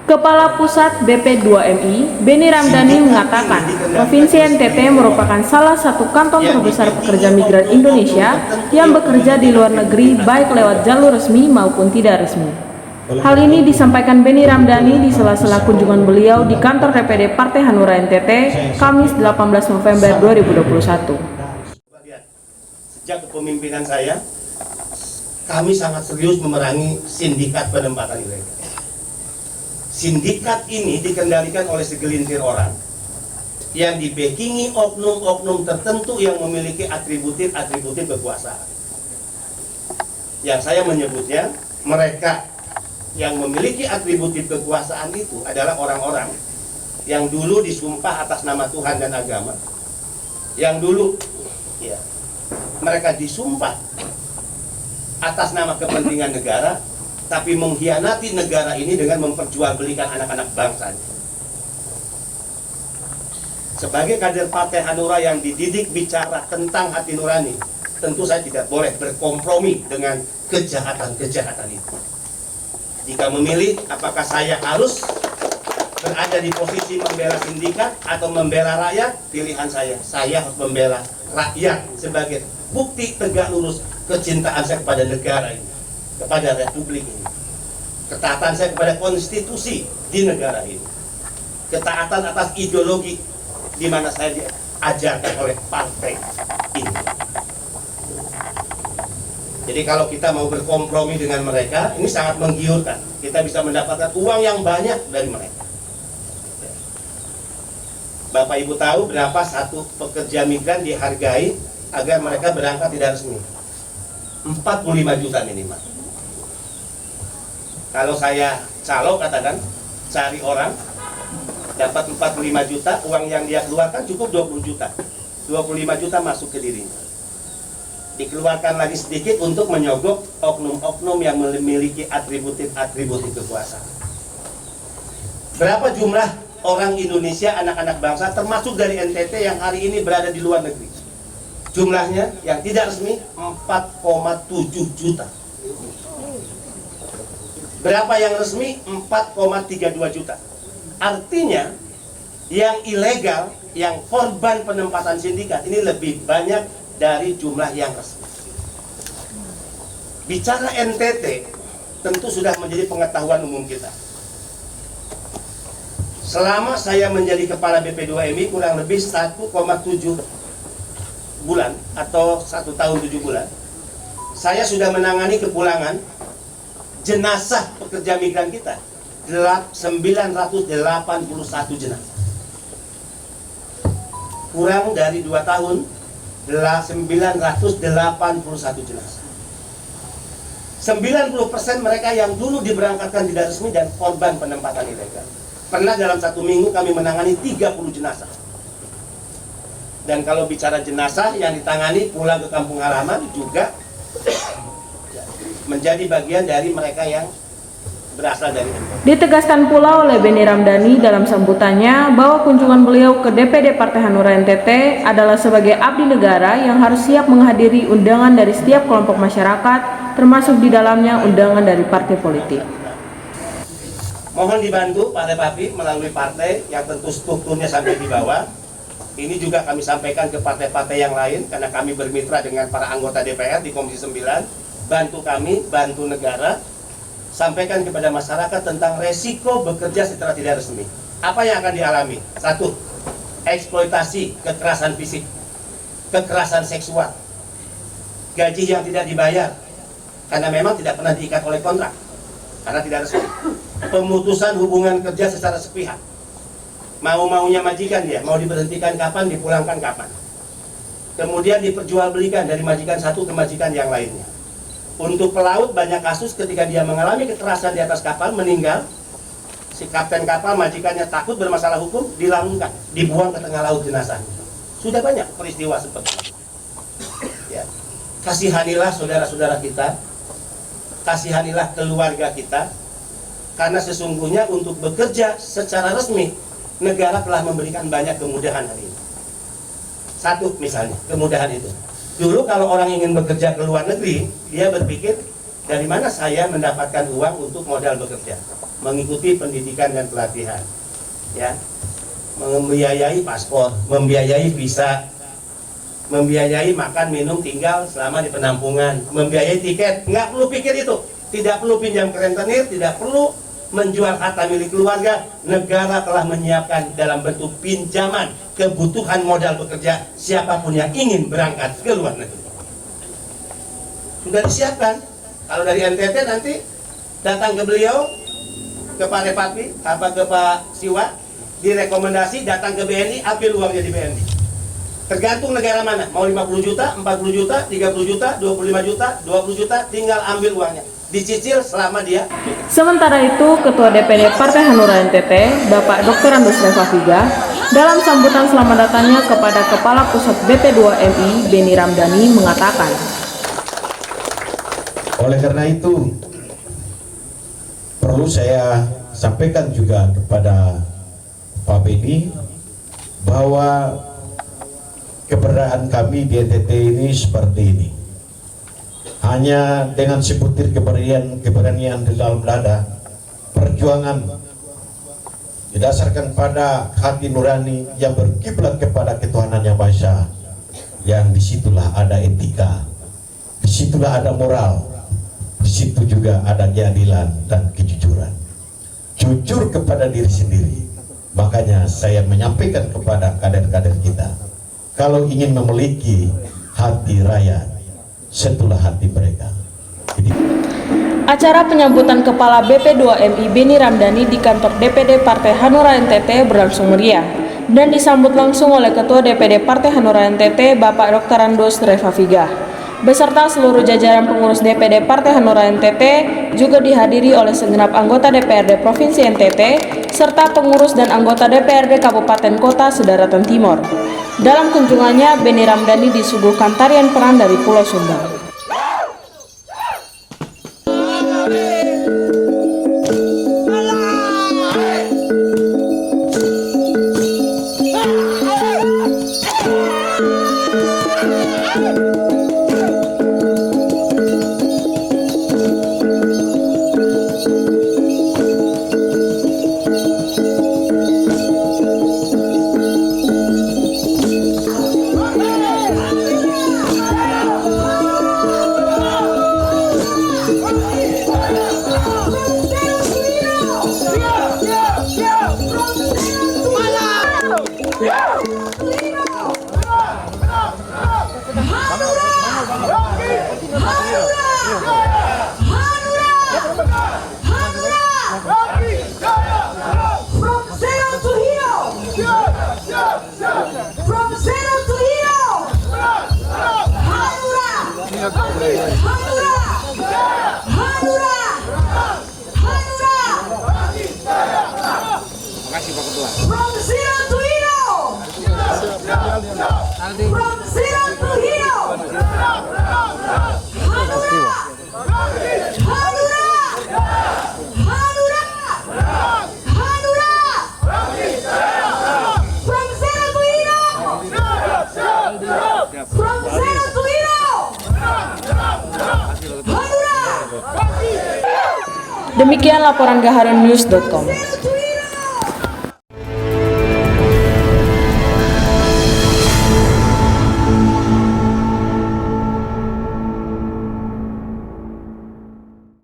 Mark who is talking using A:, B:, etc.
A: Kepala Pusat BP2MI, Beni Ramdhani mengatakan, Provinsi NTT merupakan salah satu kantong terbesar pekerja migran Indonesia yang bekerja di luar negeri baik lewat jalur resmi maupun tidak resmi. Hal ini disampaikan Beni Ramdhani di sela-sela kunjungan beliau di kantor DPD Partai Hanura NTT, Kamis 18 November 2021.
B: Sejak kepemimpinan saya, kami sangat serius memerangi sindikat penempatan ilegal. Sindikat ini dikendalikan oleh segelintir orang yang dibackingi oknum-oknum tertentu yang memiliki atributif kekuasaan. Yang saya menyebutnya, mereka yang memiliki atributif kekuasaan itu adalah orang-orang yang dulu disumpah atas nama Tuhan dan agama, yang dulu mereka disumpah atas nama kepentingan negara, tapi mengkhianati negara ini dengan memperjualbelikan anak-anak bangsa. Sebagai kader Partai Hanura yang dididik bicara tentang hati nurani, tentu saya tidak boleh berkompromi dengan kejahatan-kejahatan itu. Jika memilih, apakah saya harus berada di posisi membela sindikat atau membela rakyat? Pilihan saya harus membela rakyat sebagai bukti tegak lurus kecintaan saya kepada negara ini, kepada republik ini, ketaatan saya kepada konstitusi di negara ini, ketaatan atas ideologi di mana saya diajarkan oleh partai ini. Jadi kalau kita mau berkompromi dengan mereka, ini sangat menggiurkan. Kita bisa mendapatkan uang yang banyak dari mereka. Bapak Ibu tahu berapa satu pekerja migran dihargai agar mereka berangkat tidak resmi? 45 juta minimal. Kalau saya calo katakan, cari orang dapat 45 juta, uang yang dia keluarkan cukup 20 juta. 25 juta masuk ke dirinya. Dikeluarkan lagi sedikit untuk menyogok oknum-oknum yang memiliki atributif kekuasaan. Berapa jumlah orang Indonesia, anak-anak bangsa, termasuk dari NTT yang hari ini berada di luar negeri? Jumlahnya yang tidak resmi 4,7 juta. Berapa yang resmi? 4,32 juta. Artinya yang ilegal, yang korban penempatan sindikat ini lebih banyak dari jumlah yang resmi. Bicara NTT tentu sudah menjadi pengetahuan umum kita. Selama saya menjadi kepala BP2MI kurang lebih 1,7 bulan atau 1 tahun 7 bulan, saya sudah menangani kepulangan jenazah pekerja migran kita 981 jenazah. Kurang dari 2 tahun 981 jenazah. 90% mereka yang dulu diberangkatkan tidak resmi dan korban penempatan ilegal. Pernah dalam 1 minggu kami menangani 30 jenazah. Dan kalau bicara jenazah yang ditangani pulang ke kampung halaman juga menjadi bagian dari mereka yang berasal dari NTT.
A: Ditegaskan pula oleh Beni Ramdhani dalam sambutannya bahwa kunjungan beliau ke DPD Partai Hanura NTT adalah sebagai abdi negara yang harus siap menghadiri undangan dari setiap kelompok masyarakat, termasuk di dalamnya undangan dari partai politik.
B: Mohon dibantu Pak Papi melalui partai yang tentu strukturnya sampai di bawah. Ini juga kami sampaikan ke partai-partai yang lain karena kami bermitra dengan para anggota DPR di Komisi 9. Bantu kami, bantu negara, sampaikan kepada masyarakat tentang resiko bekerja secara tidak resmi. Apa yang akan dialami? 1. Eksploitasi, kekerasan fisik, kekerasan seksual, gaji yang tidak dibayar karena memang tidak pernah diikat oleh kontrak karena tidak resmi, pemutusan hubungan kerja secara sepihak, mau-maunya majikan dia, mau diberhentikan kapan, dipulangkan kapan, kemudian diperjualbelikan dari majikan satu ke majikan yang lainnya. Untuk pelaut banyak kasus ketika dia mengalami kekerasan di atas kapal, meninggal, si kapten kapal majikannya takut bermasalah hukum, dilalungkan, dibuang ke tengah laut jenazahnya. Sudah banyak peristiwa seperti itu. Ya. Kasihanilah saudara-saudara kita, kasihanilah keluarga kita, karena sesungguhnya untuk bekerja secara resmi negara telah memberikan banyak kemudahan hari ini. 1 misalnya, kemudahan itu. Dulu kalau orang ingin bekerja ke luar negeri, dia berpikir Dari mana saya mendapatkan uang untuk modal bekerja? Mengikuti pendidikan dan pelatihan, ya, membiayai paspor, membiayai visa, membiayai makan minum tinggal selama di penampungan, membiayai tiket. Nggak perlu pikir itu, tidak perlu pinjam ke rentenir, tidak perlu menjual harta milik keluarga. Negara telah menyiapkan dalam bentuk pinjaman kebutuhan modal bekerja siapapun yang ingin berangkat ke luar negeri. Sudah disiapkan. Kalau dari NTT nanti datang ke beliau, ke Pak Repapi, ke Pak Siwa, direkomendasi datang ke BNI, ambil uangnya di BNI. Tergantung negara mana, mau 50 juta, 40 juta, 30 juta, 25 juta, 20 juta, tinggal ambil uangnya. Dicicil selama dia.
A: Sementara itu, Ketua DPD Partai Hanura NTT, Bapak Dr. Andos Revaviga, dalam sambutan selamat datangnya kepada Kepala Pusat BP2MI, Beni Ramdhani, mengatakan,
C: oleh karena itu, perlu saya sampaikan juga kepada Pak Beni bahwa keberadaan kami di NTT ini seperti ini. Hanya dengan sebutir keberanian di dalam dada, perjuangan didasarkan pada hati nurani yang berkiblat kepada ketuhanan yang Maha Esa, yang disitulah ada etika, disitulah ada moral, di situ juga ada keadilan dan kejujuran. Jujur kepada diri sendiri. Makanya saya menyampaikan kepada kader-kader kita, kalau ingin memiliki hati rakyat, sentuhlah hati mereka.
A: acara penyambutan Kepala BP2MI Beni Ramdhani di kantor DPD Partai Hanura NTT berlangsung meriah dan disambut langsung oleh Ketua DPD Partai Hanura NTT Bapak Dr. Andos Revaviga. Beserta seluruh jajaran pengurus DPD Partai Hanura NTT juga dihadiri oleh segenap anggota DPRD Provinsi NTT serta pengurus dan anggota DPRD Kabupaten Kota Sedaratan Timur. Dalam kunjungannya, Beni Ramdhani disuguhkan tarian peran dari Pulau Sumba. Demikian laporan gaharunews.com.